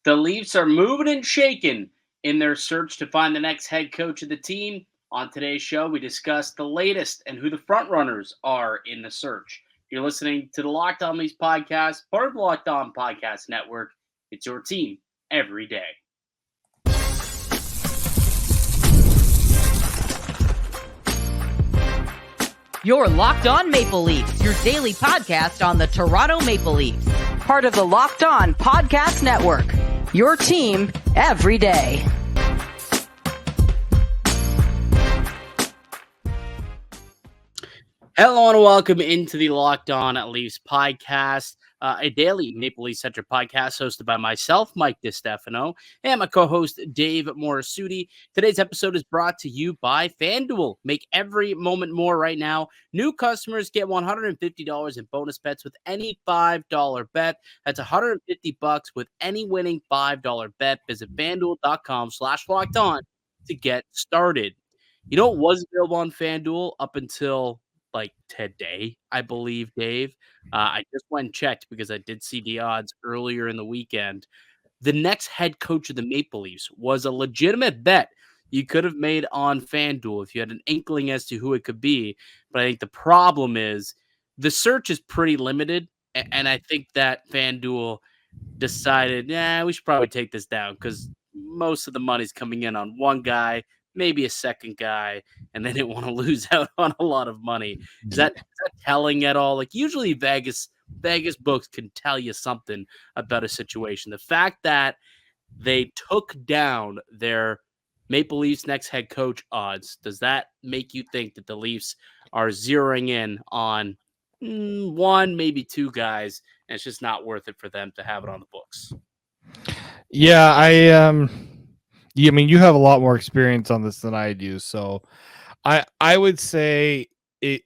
The Leafs are moving and shaking in their search to find the next head coach of the team. On today's show, we discuss the latest and who the frontrunners are in the search. You're listening to the Locked On Leafs podcast, part of the Locked On Podcast Network. It's your team every day. You're Locked On Maple Leafs, your daily podcast on the Toronto Maple Leafs. Part of the Locked On Podcast Network. Your team every day. Hello and welcome into the Locked On Leafs podcast, a daily Maple Leafs-centric podcast hosted by myself, Mike DiStefano, and my co-host, Dave Morassutti. Today's episode is brought to you by FanDuel. Make every moment more right now. New customers get $150 in bonus bets with any $5 bet. That's $150 with any winning $5 bet. Visit FanDuel.com/LockedOn to get started. You know what was available on FanDuel up until like today, I believe, Dave. I just went and checked because I did see the odds earlier in the weekend. The next head coach of the Maple Leafs was a legitimate bet you could have made on FanDuel if you had an inkling as to who it could be. But I think the problem is the search is pretty limited. And I think that FanDuel decided, we should probably take this down because most of the money's coming in on one guy, maybe a second guy, and they didn't want to lose out on a lot of money. Is that telling at all? Like usually Vegas books can tell you something about a situation. The fact that they took down their Maple Leafs next head coach odds, does that make you think that the Leafs are zeroing in on one, maybe two guys, and it's just not worth it for them to have it on the books? Yeah, I mean, you have a lot more experience on this than I do, so I would say it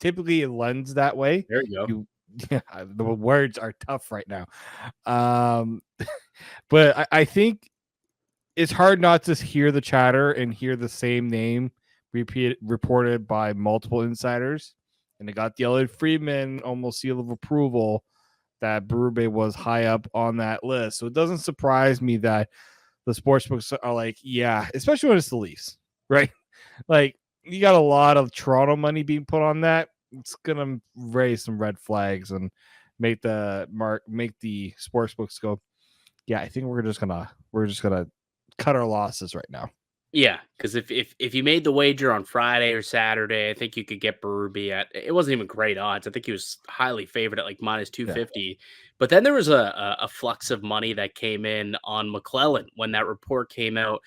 typically it lends that way. There you go. The words are tough right now, but I think it's hard not to hear the chatter and hear the same name reported by multiple insiders, and it got the Elliot Friedman almost seal of approval that Berube was high up on that list. So it doesn't surprise me that the sportsbooks are like, yeah, especially when it's the Leafs, right? Like you got a lot of Toronto money being put on that. It's gonna raise some red flags and make the sportsbooks go, yeah, I think we're just gonna cut our losses right now. Yeah, because if you made the wager on Friday or Saturday, I think you could get Berube at, it wasn't even great odds. I think he was highly favored at like minus 250. Yeah. But then there was a flux of money that came in on McLellan when that report came out,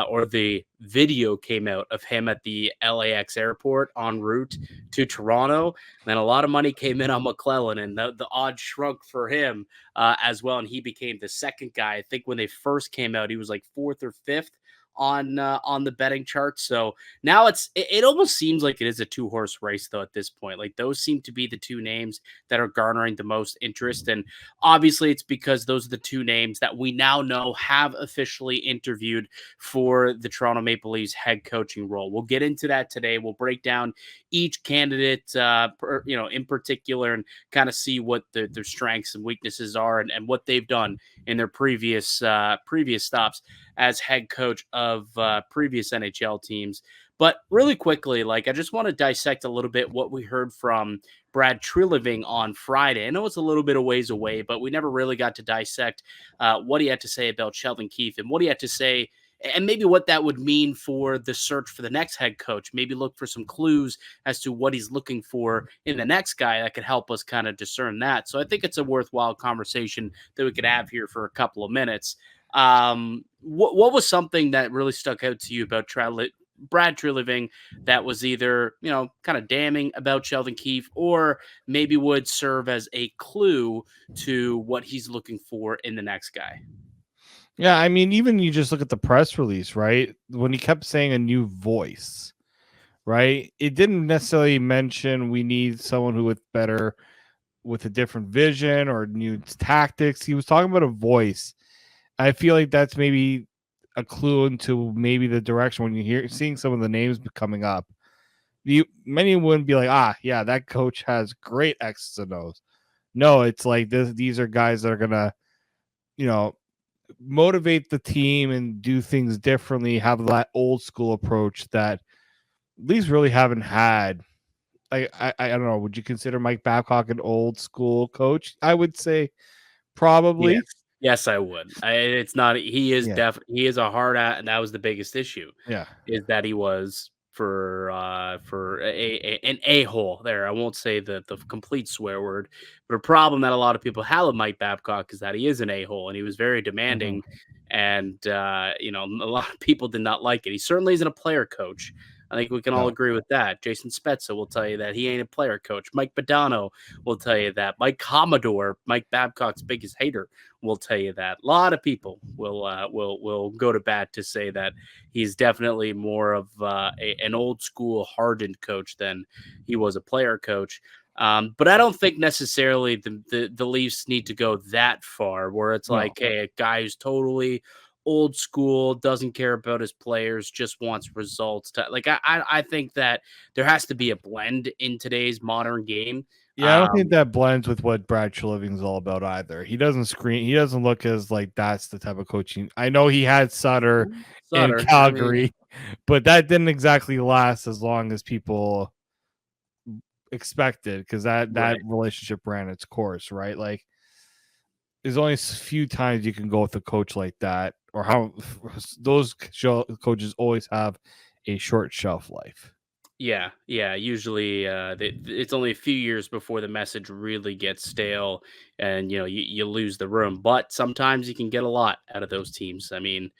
or the video came out of him at the LAX airport en route to Toronto. And then a lot of money came in on McLellan, and the odds shrunk for him as well. And he became the second guy. I think when they first came out, he was like fourth or fifth on the betting chart. So now it almost seems like it is a two-horse race though at this point. Like those seem to be the two names that are garnering the most interest, and obviously it's because those are the two names that we now know have officially interviewed for the Toronto Maple Leafs head coaching role. We'll get into that today. We'll break down each candidate in particular and kind of see what their strengths and weaknesses are and what they've done in their previous stops as head coach of previous NHL teams. But really quickly, I just want to dissect a little bit what we heard from Brad Treliving on Friday. I know it's a little bit of ways away, but we never really got to dissect what he had to say about Sheldon Keefe and what he had to say and maybe what that would mean for the search for the next head coach. Maybe look for some clues as to what he's looking for in the next guy that could help us kind of discern that. So I think it's a worthwhile conversation that we could have here for a couple of minutes. What was something that really stuck out to you about Brad Treliving that was either, kind of damning about Sheldon Keefe or maybe would serve as a clue to what he's looking for in the next guy? Yeah, I mean, even you just look at the press release, right? When he kept saying a new voice, right? It didn't necessarily mention we need someone who with a different vision or new tactics. He was talking about a voice. I feel like that's maybe a clue into maybe the direction when you're seeing some of the names coming up. Many wouldn't be like, yeah, that coach has great X's and O's. No, it's like this. These are guys that are gonna, motivate the team and do things differently. Have that old school approach that these really haven't had. I don't know. Would you consider Mike Babcock an old school coach? I would say probably. Yes, I would. It's not. He is Yeah. He is a hard at, and that was the biggest issue. Yeah. Is that he was for an a-hole there. I won't say the complete swear word, but a problem that a lot of people have with Mike Babcock is that he is an a-hole, and he was very demanding, and a lot of people did not like it. He certainly isn't a player coach. I think we can all agree with that. Jason Spezza will tell you that he ain't a player coach. Mike Badano will tell you that. Mike Commodore, Mike Babcock's biggest hater, will tell you that. A lot of people will go to bat to say that he's definitely more of an old school hardened coach than he was a player coach. But I don't think necessarily the Leafs need to go that far where it's like, hey, a guy who's totally old school, doesn't care about his players, just wants results. I think that there has to be a blend in today's modern game. Yeah, I don't think that blends with what Brad Treliving is all about either. He doesn't screen. He doesn't look as like that's the type of coaching. I know he had Sutter in Calgary, but that didn't exactly last as long as people expected because that relationship ran its course, right? Like, there's only a few times you can go with a coach like that, or how those coaches always have a short shelf life. Yeah. Usually, it's only a few years before the message really gets stale, and you lose the room. But sometimes you can get a lot out of those teams. I mean,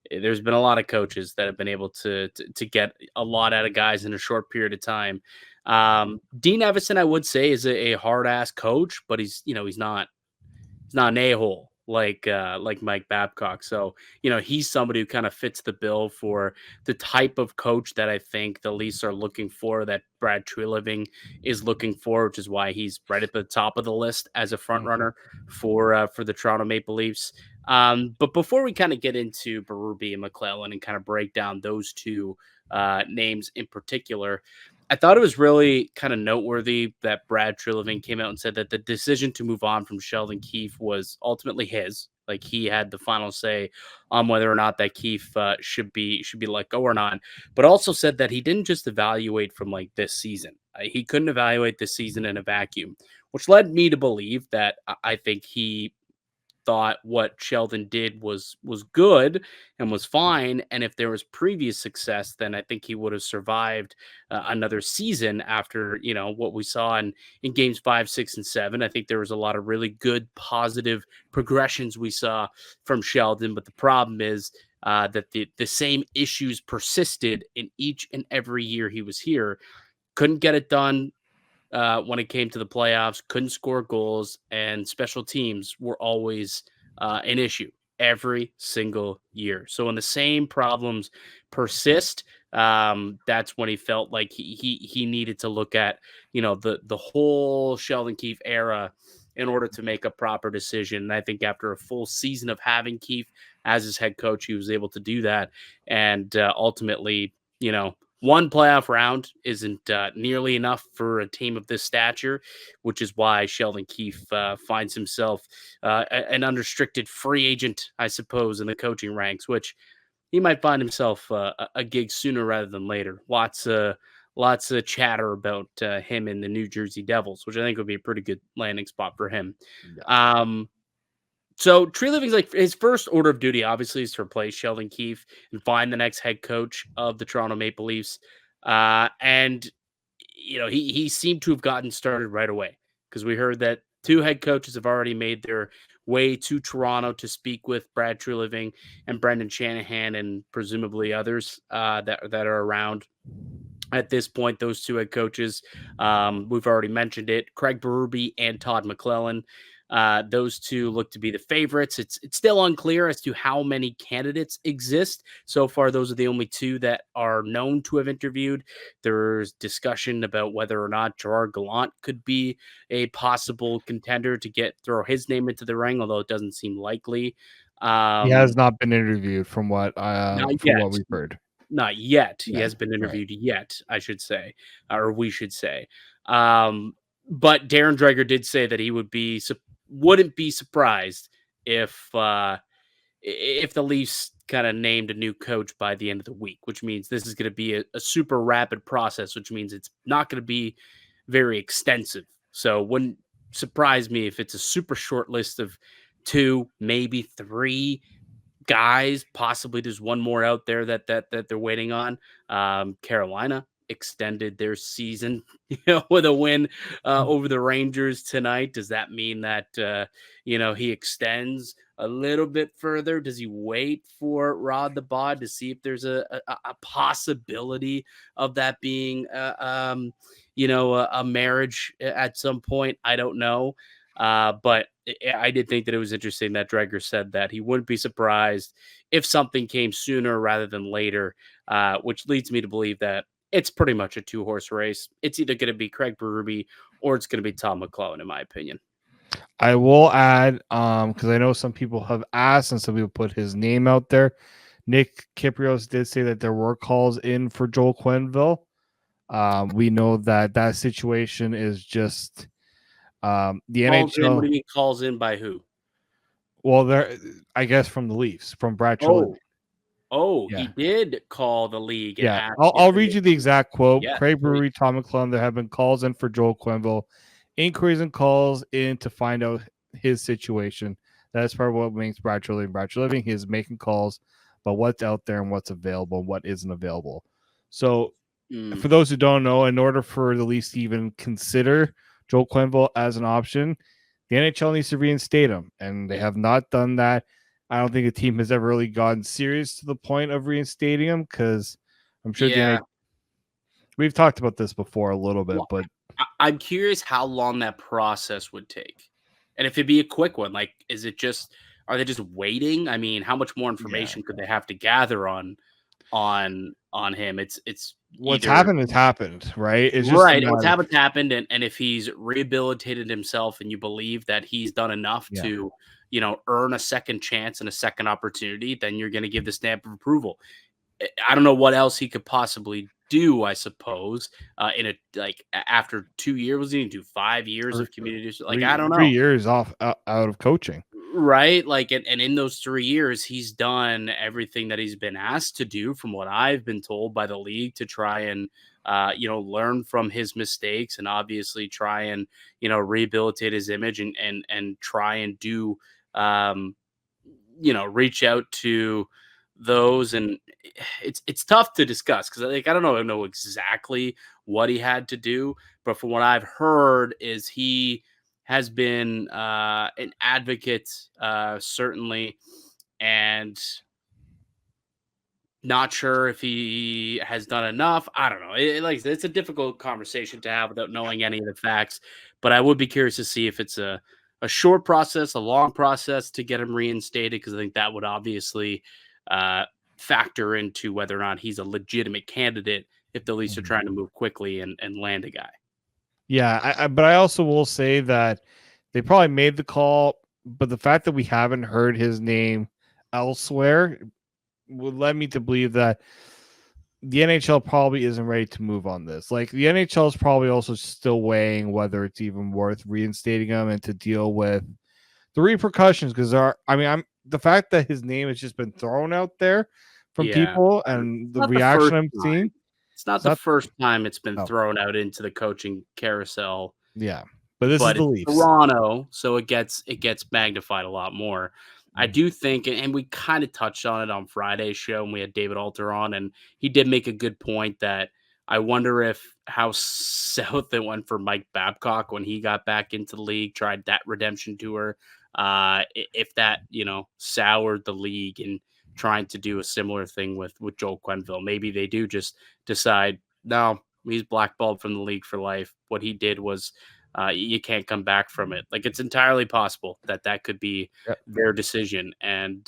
there's been a lot of coaches that have been able to get a lot out of guys in a short period of time. Dean Evison, I would say, is a hard ass coach, but he's not an a-hole like Mike Babcock. So, he's somebody who kind of fits the bill for the type of coach that I think the Leafs are looking for, that Brad Treliving is looking for, which is why he's right at the top of the list as a front runner for the Toronto Maple Leafs. But before we kind of get into Berube and McLellan and kind of break down those two names in particular, I thought it was really kind of noteworthy that Brad Treliving came out and said that the decision to move on from Sheldon Keefe was ultimately his. Like, he had the final say on whether or not that Keefe should be let go or not. But also said that he didn't just evaluate from like this season. He couldn't evaluate this season in a vacuum, which led me to believe that I think he thought what Sheldon did was good and was fine, and if there was previous success, then I think he would have survived another season after what we saw in games 5, 6, and 7. I think there was a lot of really good positive progressions we saw from Sheldon, but the problem is that the same issues persisted in each and every year he was here. Couldn't get it done when it came to the playoffs, couldn't score goals, and special teams were always an issue every single year. So when the same problems persist, that's when he felt like he needed to look at the whole Sheldon Keefe era in order to make a proper decision. And I think after a full season of having Keefe as his head coach, he was able to do that. And ultimately, one playoff round isn't nearly enough for a team of this stature, which is why Sheldon Keefe finds himself an unrestricted free agent, I suppose, in the coaching ranks, which he might find himself a gig sooner rather than later. Lots of chatter about him in the New Jersey Devils, which I think would be a pretty good landing spot for him. Yeah. So Treliving's like, his first order of duty, obviously, is to replace Sheldon Keefe and find the next head coach of the Toronto Maple Leafs. And he seemed to have gotten started right away, because we heard that 2 head coaches have already made their way to Toronto to speak with Brad Treliving and Brendan Shanahan and presumably others that are around. At this point, those 2 head coaches, we've already mentioned it, Craig Berube and Todd McLellan. Those 2 look to be the favorites. It's still unclear as to how many candidates exist. So far, those are the only 2 that are known to have interviewed. There's discussion about whether or not Gerrard Gallant could be a possible contender to throw his name into the ring, although it doesn't seem likely. He has not been interviewed from what we've heard. Not yet. He has been interviewed yet, I should say, or we should say. But Darren Dreger did say that he wouldn't be surprised if the Leafs kind of named a new coach by the end of the week, which means this is going to be a super rapid process, which means it's not going to be very extensive. So wouldn't surprise me if it's a super short list of 2, maybe 3 guys, possibly there's one more out there that they're waiting on. Carolina extended their season, with a win over the Rangers tonight. Does that mean that he extends a little bit further? Does he wait for Rod the Bod to see if there's a possibility of that being a marriage at some point? I don't know. But I did think that it was interesting that Dreger said that he wouldn't be surprised if something came sooner rather than later, which leads me to believe that it's pretty much a 2-horse race. It's either going to be Craig Berube or it's going to be Tom McLellan, in my opinion. I will add, because I know some people have asked and some people put his name out there. Nick Kyprios did say that there were calls in for Joel Quenneville. We know that situation is just the NHL. What do you mean calls in by who? Well, I guess from the Leafs, from Brad Treliving. Yeah. He did call the league. Yeah, I'll read you the exact quote. Yeah, Craig Berube, Tom McLellan, there have been calls in for Joel Quenneville, inquiries and calls in to find out his situation. That's part of what makes Brad Treliving. He is making calls about what's out there and what's available and what isn't available. So, for those who don't know, in order for the Leafs to even consider Joel Quenneville as an option, the NHL needs to reinstate him, and they have not done that. I don't think a team has ever really gotten serious to the point of reinstating him, because I'm sure we've talked about this before a little bit, but I'm curious how long that process would take, and if it'd be a quick one. Like, are they just waiting? I mean, how much more information could they have to gather on him? It's what's happened has happened, right? It's just right. What's happened, and if he's rehabilitated himself, and you believe that he's done enough to earn a second chance and a second opportunity, then you're going to give the stamp of approval. I don't know what else he could possibly do, I suppose, after 2 years. Was he going to do 5 years of community? I don't know. 3 years off out of coaching. Right. And in those 3 years, he's done everything that he's been asked to do, from what I've been told by the league, to try and, learn from his mistakes, and obviously try and, rehabilitate his image and try and do, reach out to those. And it's tough to discuss, because I don't know exactly what he had to do, but from what I've heard is he has been an advocate, certainly, and not sure if he has done enough. I don't know. It's a difficult conversation to have without knowing any of the facts, but I would be curious to see if it's a short process, a long process to get him reinstated, because I think that would obviously factor into whether or not he's a legitimate candidate if the Leafs are trying to move quickly and land a guy. Yeah, but I also will say that they probably made the call, but the fact that we haven't heard his name elsewhere would lead me to believe that the NHL probably isn't ready to move on this. Like, the NHL is probably also still weighing whether it's even worth reinstating him and to deal with the repercussions, because the fact that his name has just been thrown out there from people and the reaction I'm seeing. It's not the first time it's been thrown out into the coaching carousel. Yeah, but this is the Leafs. Toronto, so it gets magnified a lot more. I do think, and we kind of touched on it on Friday's show, and we had David Alter on, and he did make a good point that I wonder how south it went for Mike Babcock when he got back into the league, tried that redemption tour. If that, soured the league and trying to do a similar thing with Joel Quenneville. Maybe they do just decide, no, he's blackballed from the league for life. What he did was, you can't come back from it. Like, it's entirely possible that could be their decision. And,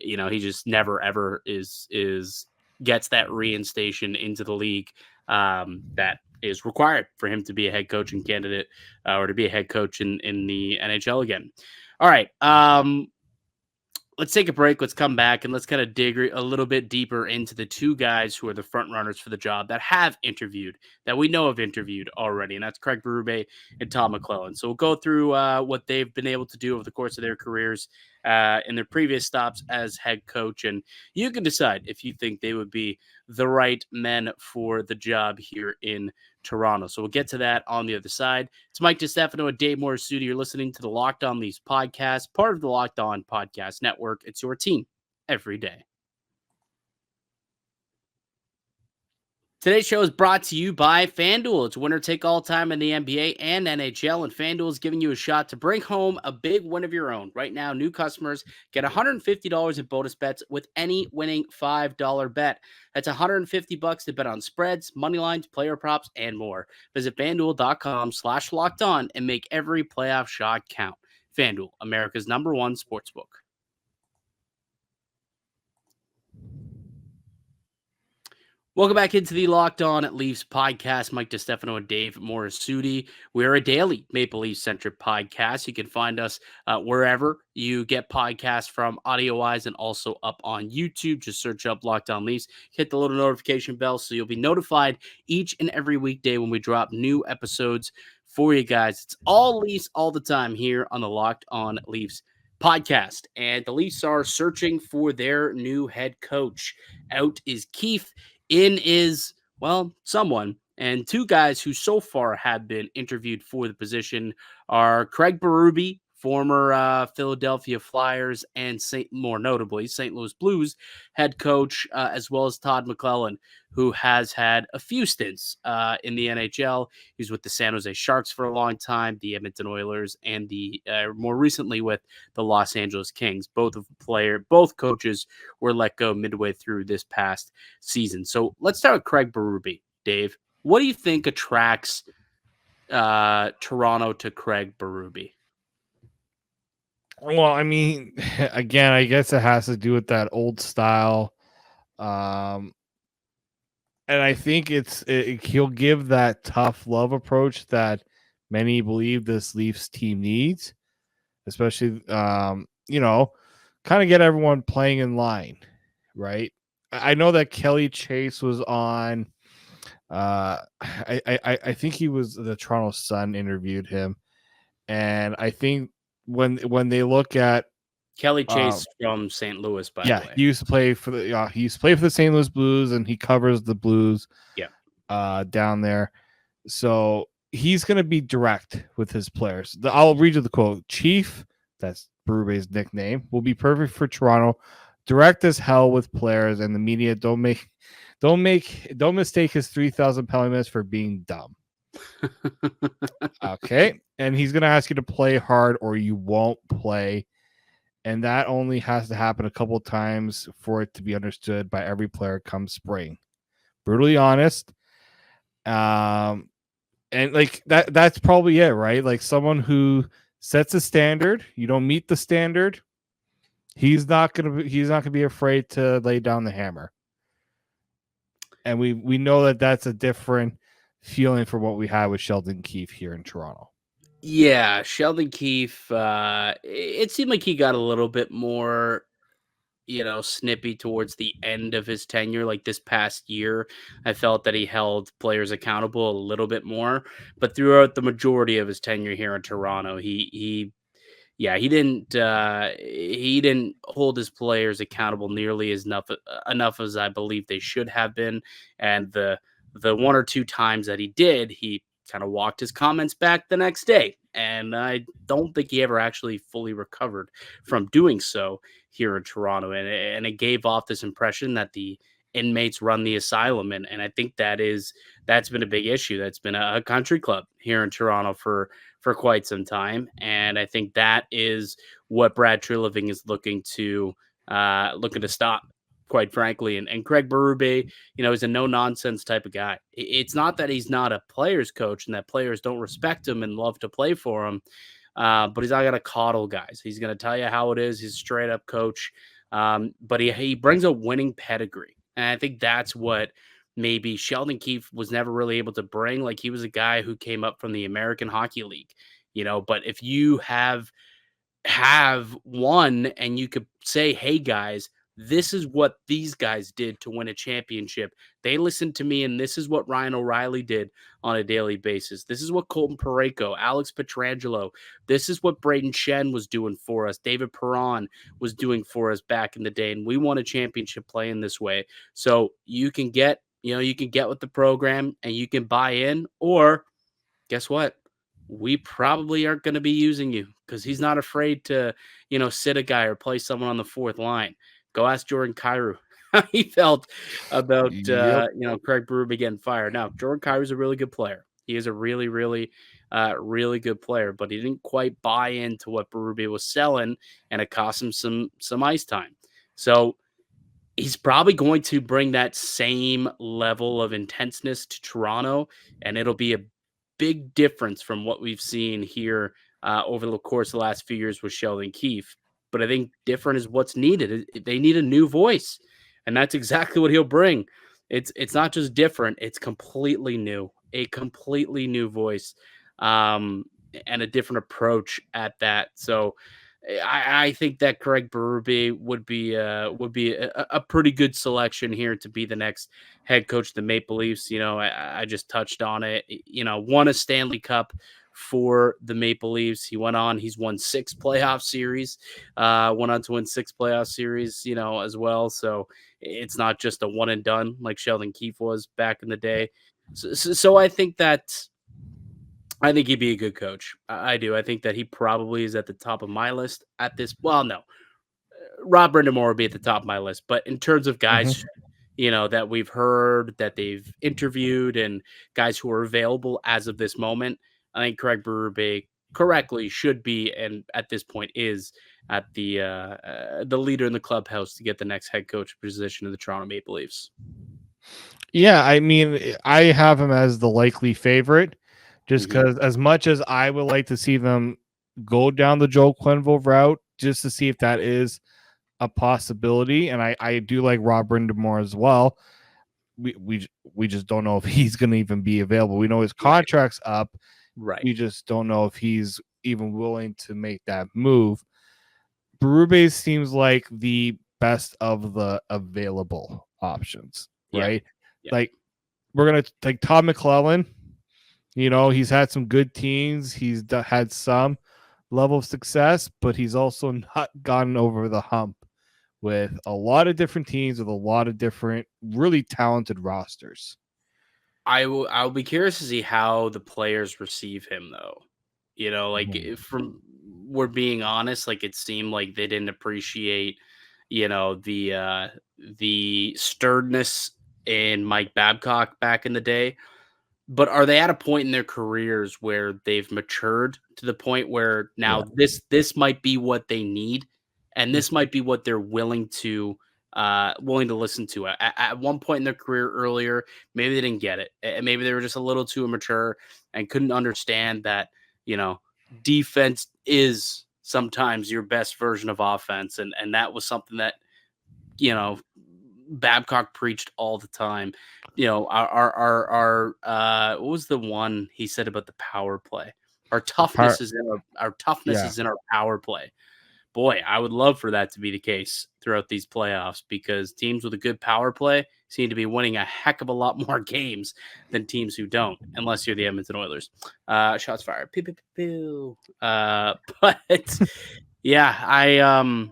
he just never, ever gets that reinstation into the league that is required for him to be a head coaching candidate or to be a head coach in the NHL again. All right. let's take a break. Let's come back and let's kind of dig a little bit deeper into the two guys who are the front runners for the job that have interviewed, that we know have interviewed already, and that's Craig Berube and Todd McLellan. So we'll go through what they've been able to do over the course of their careers in their previous stops as head coach, and you can decide if you think they would be the right men for the job here in Toronto. So we'll get to that on the other side. It's Mike DiStefano and Dave Morassutti. You're listening to the Locked On Leafs podcast, part of the Locked On Podcast Network. It's your team every day. Today's show is brought to you by FanDuel. It's winner take all time in the NBA and NHL, and FanDuel is giving you a shot to bring home a big win of your own. Right now, new customers get $150 in bonus bets with any winning $5 bet. That's $150 to bet on spreads, money lines, player props, and more. Visit FanDuel.com/locked-on and make every playoff shot count. FanDuel, America's #1 sportsbook. Welcome back into the Locked On Leafs podcast. Mike DiStefano and Dave Morassutti. We're a daily Maple Leaf-centric podcast. You can find us wherever you get podcasts from audio-wise and also up on YouTube. Just search up Locked On Leafs. Hit the little notification bell so you'll be notified each and every weekday when we drop new episodes for you guys. It's all Leafs all the time here on the Locked On Leafs podcast. And the Leafs are searching for their new head coach. Out is Keefe. In is, well, someone. And two guys who so far have been interviewed for the position are Craig Berube, former Philadelphia Flyers, and more notably, St. Louis Blues head coach, as well as Todd McLellan, who has had a few stints in the NHL. He was with the San Jose Sharks for a long time, the Edmonton Oilers, and the more recently with the Los Angeles Kings. Both coaches were let go midway through this past season. So let's start with Craig Berube. Dave, what do you think attracts Toronto to Craig Berube? Well, I mean, again, I guess it has to do with that old style. And I think he'll give that tough love approach that many believe this Leafs team needs, especially, kind of get everyone playing in line, right? I know that Kelly Chase was on. I think he was the Toronto Sun interviewed him, and I think when they look at Kelly Chase from St. Louis, by the way. He used to play for the St. Louis Blues, and he covers the Blues. Down there. So he's going to be direct with his players. I'll read you the quote. Chief, that's Berube's nickname, will be perfect for Toronto. Direct as hell with players and the media. Don't mistake his 3,000 penalty minutes for being dumb. Okay. And he's going to ask you to play hard or you won't play. And that only has to happen a couple of times for it to be understood by every player come spring. Brutally honest. And like that's probably it, right? Like someone who sets a standard, you don't meet the standard, he's not gonna be afraid to lay down the hammer. And we know that that's a different feeling from what we had with Sheldon Keefe here in Toronto. Yeah, Sheldon Keefe, it seemed like he got a little bit more, snippy towards the end of his tenure. Like this past year, I felt that he held players accountable a little bit more. But throughout the majority of his tenure here in Toronto, he didn't hold his players accountable nearly as enough as I believe they should have been. And the one or two times that he did, he kind of walked his comments back the next day. And I don't think he ever actually fully recovered from doing so here in Toronto. And it gave off this impression that the inmates run the asylum. And I think that's been a big issue. That's been a country club here in Toronto for quite some time. And I think that is what Brad Treliving is looking to stop, quite frankly. And Craig Berube, is a no-nonsense type of guy. It's not that he's not a player's coach and that players don't respect him and love to play for him, but he's not going to coddle guys. He's going to tell you how it is. He's a straight-up coach, but he brings a winning pedigree. And I think that's what maybe Sheldon Keefe was never really able to bring. Like, he was a guy who came up from the American Hockey League, but if you have have won, and you could say, hey guys, this is what these guys did to win a championship. They listened to me, and this is what Ryan O'Reilly did on a daily basis. This is what Colton Parayko, Alex Pietrangelo, this is what Braden Shen was doing for us. David Perron was doing for us back in the day, and we won a championship playing this way. So you can get, you can get with the program and you can buy in, or guess what? We probably aren't going to be using you, because he's not afraid to, sit a guy or play someone on the fourth line. Go ask Jordan Kyrou how he felt about, Yep. Craig Berube getting fired. Now, Jordan Kyrou's a really good player. He is a really, really, really good player, but he didn't quite buy into what Berube was selling, and it cost him some ice time. So he's probably going to bring that same level of intenseness to Toronto, and it'll be a big difference from what we've seen here over the course of the last few years with Sheldon Keefe. But I think different is what's needed. They need a new voice, and that's exactly what he'll bring. It's not just different; it's completely new, a completely new voice, and a different approach at that. So I think that Craig Berube would be a pretty good selection here to be the next head coach of the Maple Leafs. I just touched on it. Won a Stanley Cup for the Maple Leafs. He's won 6 playoff series, went on to win 6 playoff series, as well. So it's not just a one and done like Sheldon Keefe was back in the day. So I think he'd be a good coach. I do. I think that he probably is at the top of my list at this. Well, no, Rob Brindamore would be at the top of my list. But in terms of guys, that we've heard, that they've interviewed, and guys who are available as of this moment, I think Craig Berube correctly should be, and at this point is, at the leader in the clubhouse to get the next head coach position of the Toronto Maple Leafs. Yeah, I mean, I have him as the likely favorite, just because as much as I would like to see them go down the Joel Quenneville route, just to see if that is a possibility, and I do like Rob Brindamore as well. We just don't know if he's going to even be available. We know his contract's up. Right. We just don't know if he's even willing to make that move. Berube seems like the best of the available options, right? Yeah. Like, we're going to take Todd McLellan. He's had some good teams. He's had some level of success, but he's also not gotten over the hump with a lot of different teams with a lot of different really talented rosters. I'll be curious to see how the players receive him, though. From we're being honest, like, it seemed like they didn't appreciate, the sternness in Mike Babcock back in the day. But are they at a point in their careers where they've matured to the point where now this might be what they need, and this might be what they're willing to listen to? At one point in their career earlier, maybe they didn't get it, and maybe they were just a little too immature and couldn't understand that defense is sometimes your best version of offense, and that was something that Babcock preached all the time. Our what was the one he said about the power play? Our toughness is in our power play. Boy, I would love for that to be the case throughout these playoffs, because teams with a good power play seem to be winning a heck of a lot more games than teams who don't, unless you're the Edmonton Oilers. Shots fired. Pew, pew, pew, pew. But yeah, I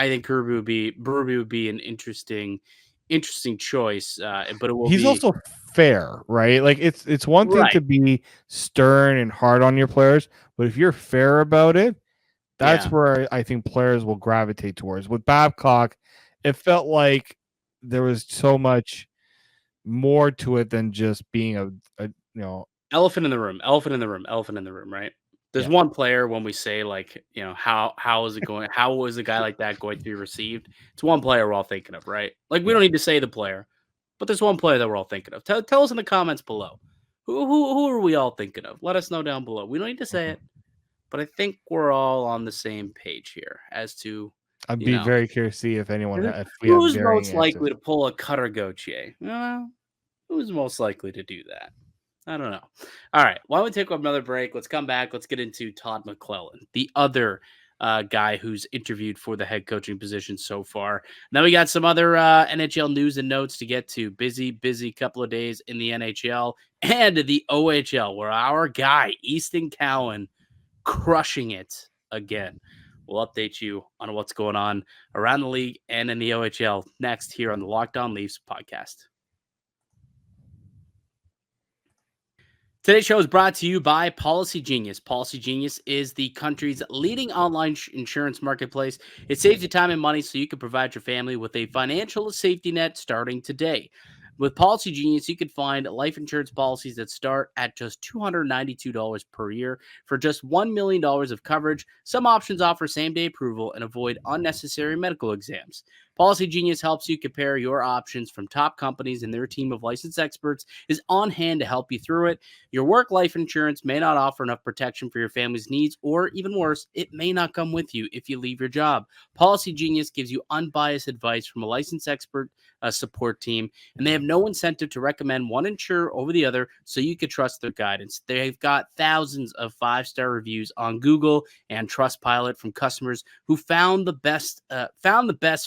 think Berube would be an interesting choice. But he's also fair, right? Like, it's one thing to be stern and hard on your players, but if you're fair about it, that's where I think players will gravitate towards. With Babcock, it felt like there was so much more to it than just being a elephant in the room, right? There's one player when we say, like, how is it going? How was a guy like that going to be received? It's one player we're all thinking of, right? Like, we don't need to say the player, but there's one player that we're all thinking of. Tell us in the comments below. Who are we all thinking of? Let us know down below. We don't need to say it, but I think we're all on the same page here as to. I'd be very curious to see if anyone. Who's most likely to pull a Cutter Gauthier? Who's most likely to do that? I don't know. All right. Why don't we take another break? Let's come back. Let's get into Todd McLellan, the other guy who's interviewed for the head coaching position so far. Now we got some other NHL news and notes to get to. Busy couple of days in the NHL and the OHL, where our guy, Easton Cowan, crushing it again. We'll update you on what's going on around the league and in the OHL next here on the Locked On Leafs podcast. Today's show is brought to you by Policygenius. Policygenius is the country's leading online insurance marketplace. It saves you time and money so you can provide your family with a financial safety net starting today. With Policygenius, you can find life insurance policies that start at just $292 per year for just $1 million of coverage. Some options offer same-day approval and avoid unnecessary medical exams. Policygenius helps you compare your options from top companies, and their team of licensed experts is on hand to help you through it. Your work life insurance may not offer enough protection for your family's needs, or even worse, it may not come with you if you leave your job. Policygenius gives you unbiased advice from a licensed expert support team, and they have no incentive to recommend one insurer over the other, so you can trust their guidance. They've got thousands of 5-star reviews on Google and Trustpilot from customers who found the best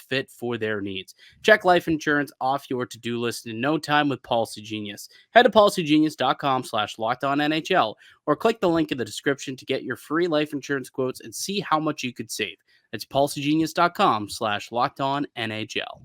fit for their needs. Check life insurance off your to-do list in no time with Policygenius. Head to policygenius.com/LockedOnNHL or click the link in the description to get your free life insurance quotes and see how much you could save. That's policygenius.com/LockedOnNHL.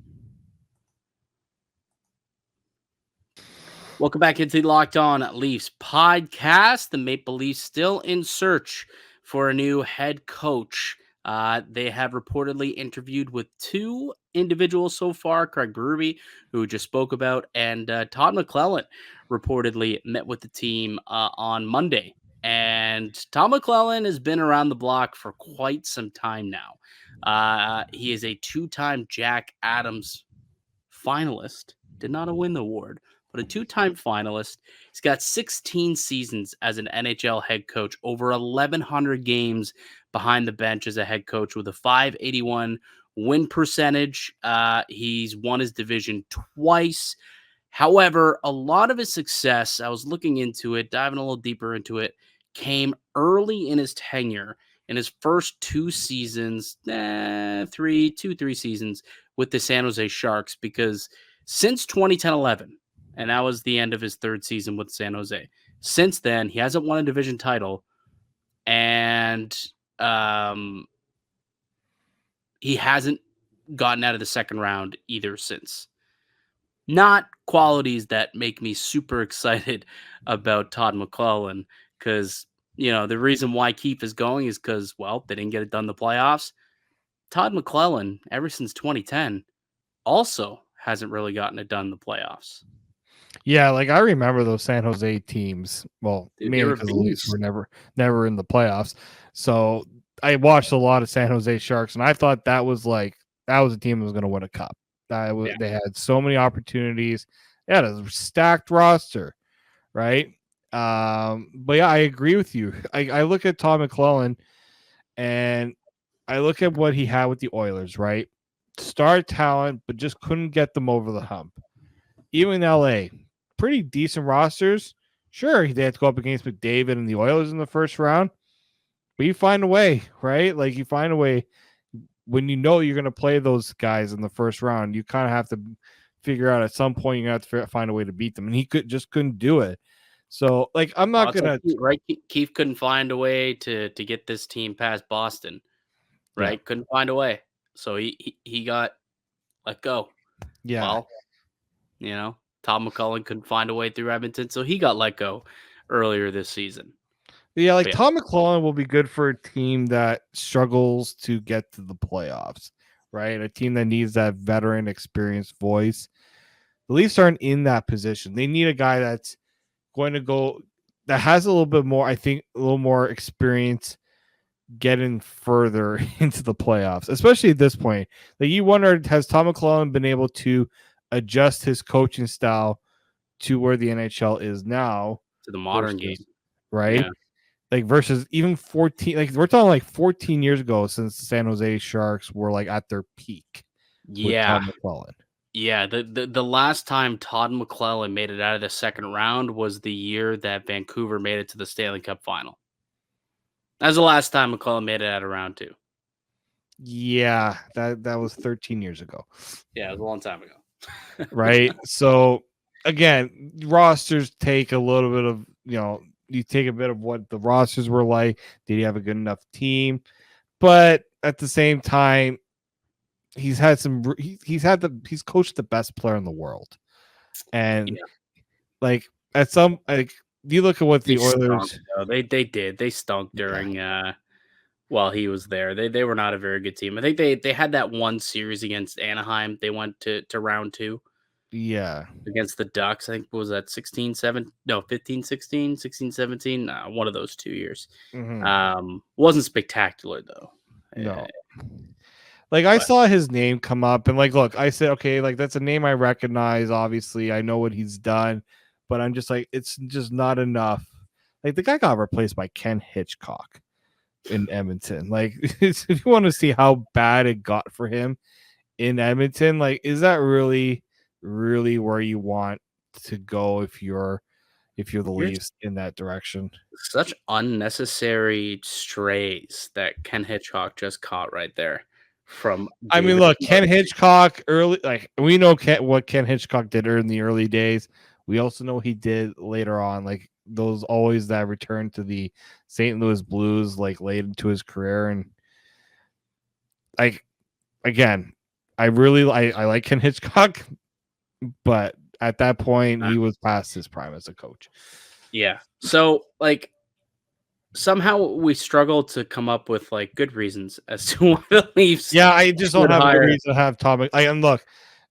Welcome back into the Locked On Leafs podcast. The Maple Leafs still in search for a new head coach. They have reportedly interviewed with 2 individuals so far, Craig Berube, who we just spoke about, and Todd McLellan reportedly met with the team on Monday. And Todd McLellan has been around the block for quite some time now. He is a 2-time Jack Adams finalist, did not win the award, but a 2-time finalist. He's got 16 seasons as an NHL head coach, over 1,100 games behind the bench as a head coach with a .581 win percentage. He's won his division twice. However, a lot of his success, I was looking into it, diving a little deeper into it, came early in his tenure. In his first 2 seasons, 3 seasons with the San Jose Sharks, because since 2010-11, and that was the end of his 3rd season with San Jose. Since then, he hasn't won a division title, and he hasn't gotten out of the second round either since. Not qualities that make me super excited about Todd McLellan, because, the reason why Keefe is going is because, they didn't get it done in the playoffs. Todd McLellan, ever since 2010, also hasn't really gotten it done in the playoffs. Yeah, like I remember those San Jose teams. Well, mainly because the Leafs were never in the playoffs. So I watched a lot of San Jose Sharks, and I thought that was a team that was going to win a cup. They had so many opportunities. They had a stacked roster, right? But yeah, I agree with you. I look at Todd McLellan, and I look at what he had with the Oilers, right? Star talent, but just couldn't get them over the hump. Even in LA, pretty decent rosters. Sure, they had to go up against McDavid and the Oilers in the first round, but you find a way, right? Like you find a way when you know you're going to play those guys in the first round. You kind of have to figure out at some point you have to find a way to beat them, and he couldn't do it. So, like, I'm not gonna right. Keefe couldn't find a way to get this team past Boston, right? Yeah. Couldn't find a way, so he got let go. Yeah. Well, Todd McLellan couldn't find a way through Edmonton, so he got let go earlier this season. Yeah, Todd McLellan will be good for a team that struggles to get to the playoffs, right? A team that needs that veteran, experienced voice. The Leafs aren't in that position. They need a guy that's going to go, that has a little bit more, I think, a little more experience getting further into the playoffs, especially at this point. Like, you wonder, has Todd McLellan been able to adjust his coaching style to where the NHL is now, to the modern game, right? Yeah. Like versus even 14, like we're talking like 14 years ago since the San Jose Sharks were like at their peak. Yeah. With Todd McLellan. Yeah, the last time Todd and McLellan made it out of the second round was the year that Vancouver made it to the Stanley Cup final. That was the last time McLellan made it out of round 2. Yeah, that was 13 years ago. Yeah, it was a long time ago. Right? So again, rosters take a little bit of, you take a bit of what the rosters were like. Did he have a good enough team? But at the same time, he's coached the best player in the world. And like at some, like, you look at what the Oilers stunk, they stunk during while he was there. They were not a very good team. I think they had that one series against Anaheim. They went to round 2. Yeah. Against the Ducks. I think was that 15, 16, 17. One of those 2 years. Wasn't spectacular though. No. Like, I saw his name come up and, like, look, I said, okay, like, that's a name I recognize. Obviously, I know what he's done, but I'm just like, it's just not enough. Like, the guy got replaced by Ken Hitchcock in Edmonton. Like, if you want to see how bad it got for him in Edmonton, like, is that really, really where you want to go if you're the Leafs in that direction? Such unnecessary strays that Ken Hitchcock just caught right there. I mean, look, Ken Hitchcock early, like, we know what Ken Hitchcock did in the early days. We also know he did later on, like, those always that return to the St. Louis Blues, like, late into his career. And like, again, I like Ken Hitchcock, but at that point he was past his prime as a coach. Yeah. So, like, somehow we struggle to come up with, like, good reasons as to why the Leafs. Yeah, I just don't have a good reason to have Tom. And look,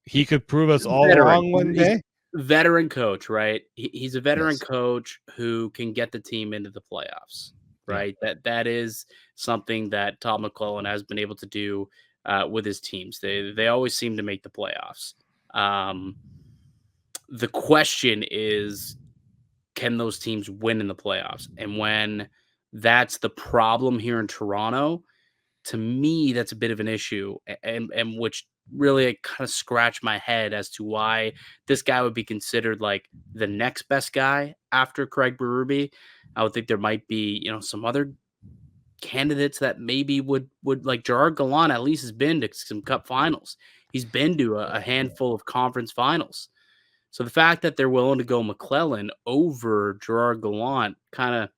he could prove us all wrong one day. Veteran coach, right? He's a veteran coach who can get the team into the playoffs, right? Yeah. That is something that Todd McLellan has been able to do with his teams. They always seem to make the playoffs. The question is, can those teams win in the playoffs? And when that's the problem here in Toronto, to me, that's a bit of an issue, and which really kind of scratched my head as to why this guy would be considered like the next best guy after Craig Berube. I would think there might be, some other candidates that maybe would like Gerrard Gallant. At least has been to some cup finals. He's been to a handful of conference finals. So the fact that they're willing to go McLellan over Gerrard Gallant kind of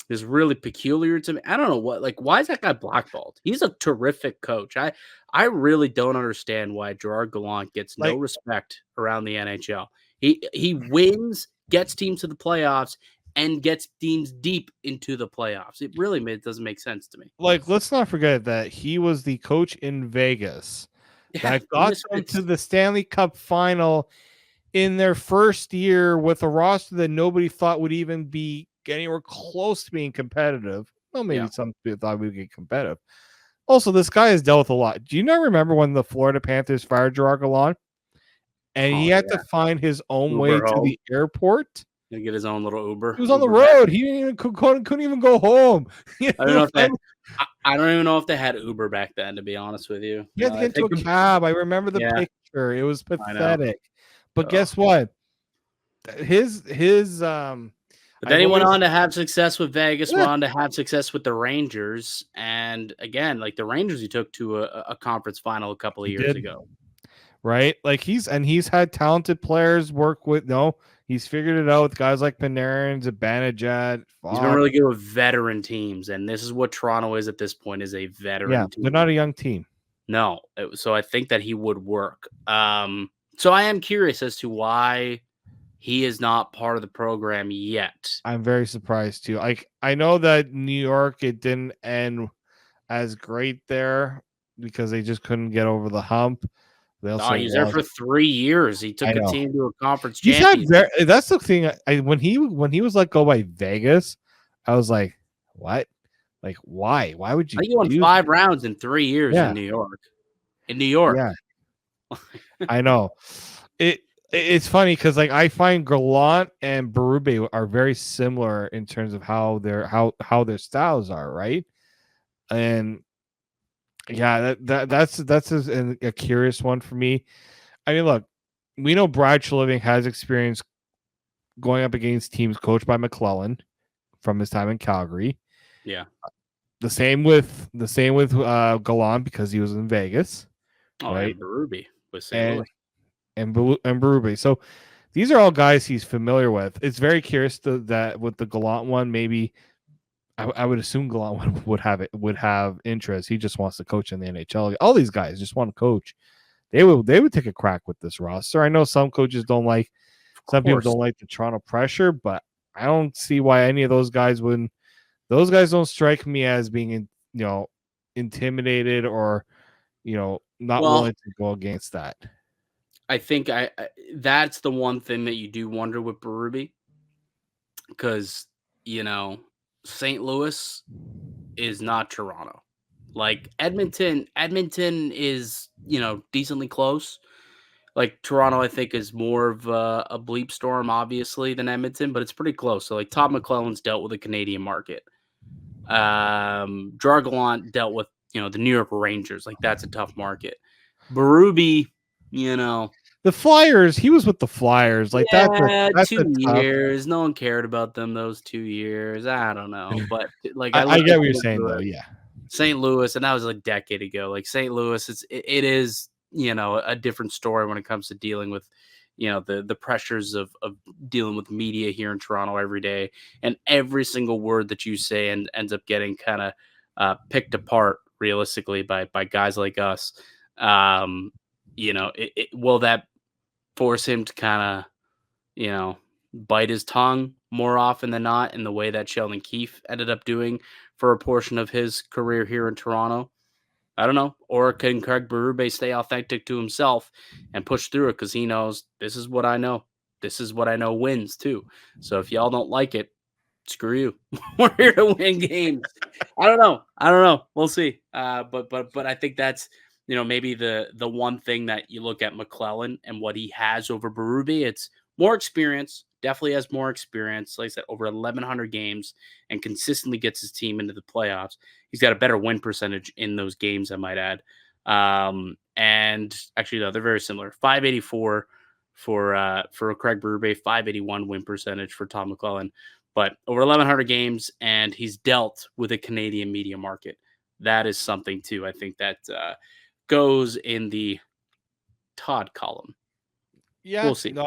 is really peculiar to me. I don't know why is that guy blackballed? He's a terrific coach. I really don't understand why Gerrard Gallant gets no respect around the NHL. He wins, gets teams to the playoffs, and gets teams deep into the playoffs. It really doesn't make sense to me. Like, let's not forget that he was the coach in Vegas that got them to the Stanley Cup final in their first year with a roster that nobody thought would even be anywhere close to being competitive. Well, maybe some people thought we would get competitive. Also, this guy has dealt with a lot. Do you not remember when the Florida Panthers fired Gerrard Gallant and he had to find his own way to the airport? To get his own little Uber. He was on the road. He couldn't even go home. I don't even know if they had Uber back then, to be honest with you. He had to get into a cab. I remember the picture. It was pathetic. But guess what? But then he went on to have success with Vegas, went on to have success with the Rangers. And again, like the Rangers, he took to a conference final a couple of years ago. Right? Like he's had talented players work with. He's figured it out with guys like Panarin, Zibanejad. He's been really good with veteran teams. And this is what Toronto is at this point, is a veteran team. They're not a young team. No. So I think that he would work. So I am curious as to why he is not part of the program yet. I'm very surprised too. I know that New York, it didn't end as great there because they just couldn't get over the hump. He's there for 3 years. He took a team to a conference championship. That's the thing. When he was let go by Vegas, I was like, what? Like, why? Why would you? He won 5 rounds in 3 years in New York. Yeah. I know. It's funny because I find Gallant and Berube are very similar in terms of how their styles are, right? And that's a curious one for me. I mean, look, we know Brad Treliving has experience going up against teams coached by McLellan from his time in Calgary. Yeah. The same with Gallant because he was in Vegas. Oh, right? and Berube with St. Louis. And Berube. So these are all guys he's familiar with. It's very curious that with the Gallant one, maybe I would assume Gallant would have interest. He just wants to coach in the NHL. All these guys just want to coach. They would take a crack with this roster. I know some coaches don't like, some people don't like the Toronto pressure, but I don't see why any of those guys wouldn't. Those guys don't strike me as being, intimidated or, not willing to go against that. I think that's the one thing that you do wonder with Berube, because St. Louis is not Toronto. Like Edmonton is decently close. Like Toronto, I think, is more of a bleep storm, obviously, than Edmonton, but it's pretty close. So like Todd McLellan's dealt with the Canadian market. Gerrard Gallant dealt with the New York Rangers. Like that's a tough market. Berube, the Flyers. He was with the Flyers. Like that's 2 years. No one cared about them those 2 years. I don't know, but like I get what you're saying though. Yeah, St. Louis, and that was like a decade ago. Like St. Louis, it is a different story when it comes to dealing with the pressures of dealing with media here in Toronto every day, and every single word that you say ends up getting kind of picked apart realistically by guys like us. Will that force him to kind of bite his tongue more often than not, in the way that Sheldon Keefe ended up doing for a portion of his career here in Toronto? I don't know. Or can Craig Berube stay authentic to himself and push through it, because he knows, this is what I know. This is what I know wins too. So if y'all don't like it, screw you. We're here to win games. I don't know. We'll see. But I think that's maybe the one thing that you look at McLellan and what he has over Berube. It's more experience. Definitely has more experience. Like I said, over 1,100 games, and consistently gets his team into the playoffs. He's got a better win percentage in those games, I might add. And actually, no, they're very similar. 584 for Craig Berube, 581 win percentage for Tom McLellan. But over 1,100 games, and he's dealt with a Canadian media market. That is something too. I think that goes in the Todd column. Yeah, we'll see. No,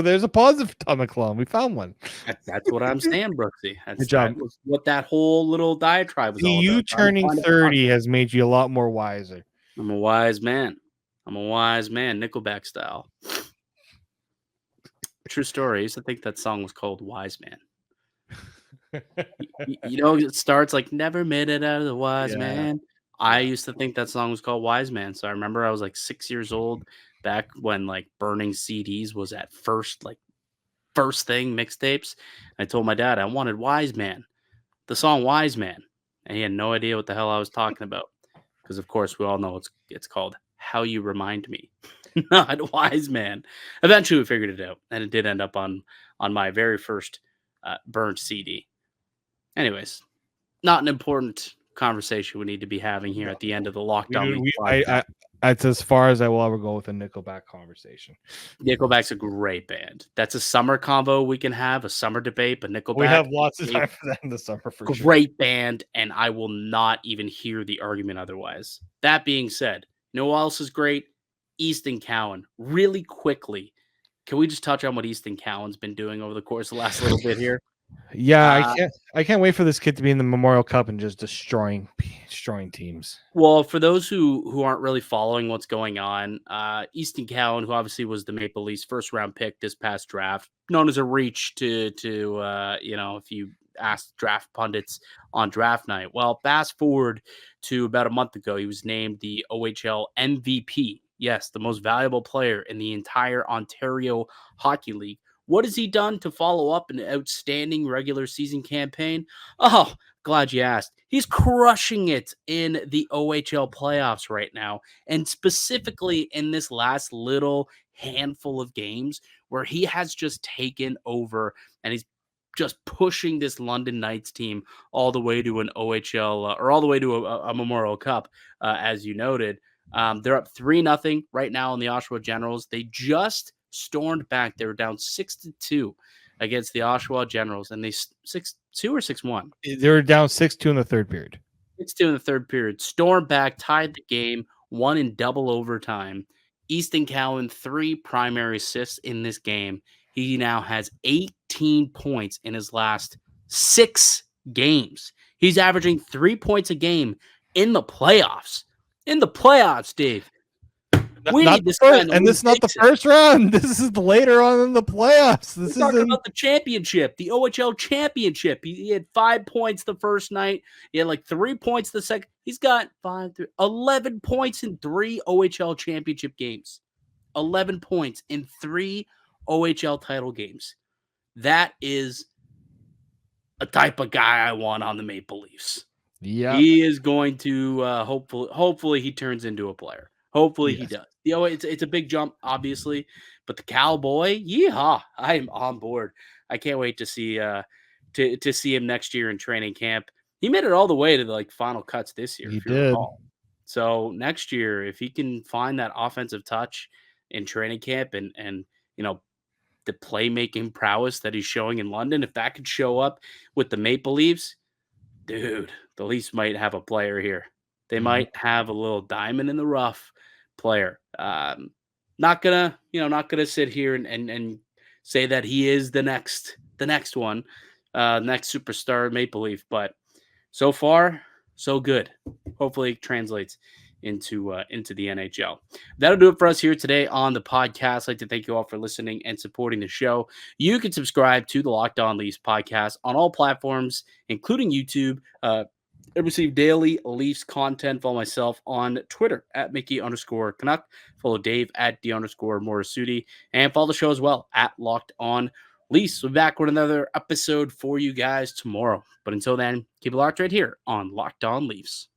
there's a positive Tom McLellan. We found one. That's what I'm saying, Brooksy. That was what that whole little diatribe was all about. You turning 30 has made you a lot more wiser. I'm a wise man. Nickelback style. True story. I used to think that song was called Wise Man. It starts like, never made it out of the wise man. I used to think that song was called Wise Man. So I remember I was like 6 years old, back when like burning CDs was at first thing, mixtapes. I told my dad I wanted Wise Man, the song Wise Man, and he had no idea what the hell I was talking about, because of course we all know it's called How You Remind Me, not Wise Man. Eventually we figured it out, and it did end up on my very first burned CD. Anyways, not an important conversation we need to be having here at the end of the lockdown. That's as far as I will ever go with a Nickelback conversation. Nickelback's a great band. That's a summer convo we can have, a summer debate. But Nickelback, we have lots of time for that in the summer, for sure. Great band, and I will not even hear the argument otherwise. That being said, you know what else is great? Easton Cowan. Really quickly, can we just touch on what Easton Cowan's been doing over the course of the last little bit here? Yeah, I can't wait for this kid to be in the Memorial Cup and just destroying teams. Well, for those who aren't really following what's going on, Easton Cowan, who obviously was the Maple Leafs first round pick this past draft, known as a reach to if you ask draft pundits on draft night. Well, fast forward to about a month ago, he was named the OHL MVP. Yes, the most valuable player in the entire Ontario Hockey League. What has he done to follow up an outstanding regular season campaign? Oh, glad you asked. He's crushing it in the OHL playoffs right now, and specifically in this last little handful of games where he has just taken over, and he's just pushing this London Knights team all the way to an OHL or all the way to a Memorial Cup, as you noted. They're up 3-0 right now on the Oshawa Generals. They just stormed back. They were down 6-2 against the Oshawa Generals, and they 6-2 or 6-1. They were down 6-2 in the third period. 6-2 in the third period. Stormed back, tied the game, won in double overtime. Easton Cowan, 3 primary assists in this game. He now has 18 points in his last 6 games. He's averaging 3 points a game in the playoffs. In the playoffs, Dave. We Not need this first, and this is not the first round. This is the later on in the playoffs. This is talking about the championship, the OHL championship. He had 5 points the first night. He had like 3 points the second. He's got 11 points in 3 OHL championship games. 11 points in 3 OHL title games. That is a type of guy I want on the Maple Leafs. Yeah, he is going to hopefully he turns into a player. Hopefully he does. It's a big jump, obviously, but the Cowboy, yeehaw! I am on board. I can't wait to see to see him next year in training camp. He made it all the way to the final cuts this year. He if you did. recall. So next year, if he can find that offensive touch in training camp and the playmaking prowess that he's showing in London, if that could show up with the Maple Leafs, dude, the Leafs might have a player here. They might have a little diamond in the rough player. Not gonna sit here and say that he is the next one, next superstar Maple Leaf, but so far, so good. Hopefully it translates into the NHL. That'll do it for us here today on the podcast. I'd like to thank you all for listening and supporting the show. You can subscribe to the Locked On Leafs podcast on all platforms, including YouTube. I receive daily Leafs content. Follow myself on Twitter at Mickey_Canuck. Follow Dave at D_Morassutti. And follow the show as well at Locked On Leafs. We'll be back with another episode for you guys tomorrow. But until then, keep it locked right here on Locked On Leafs.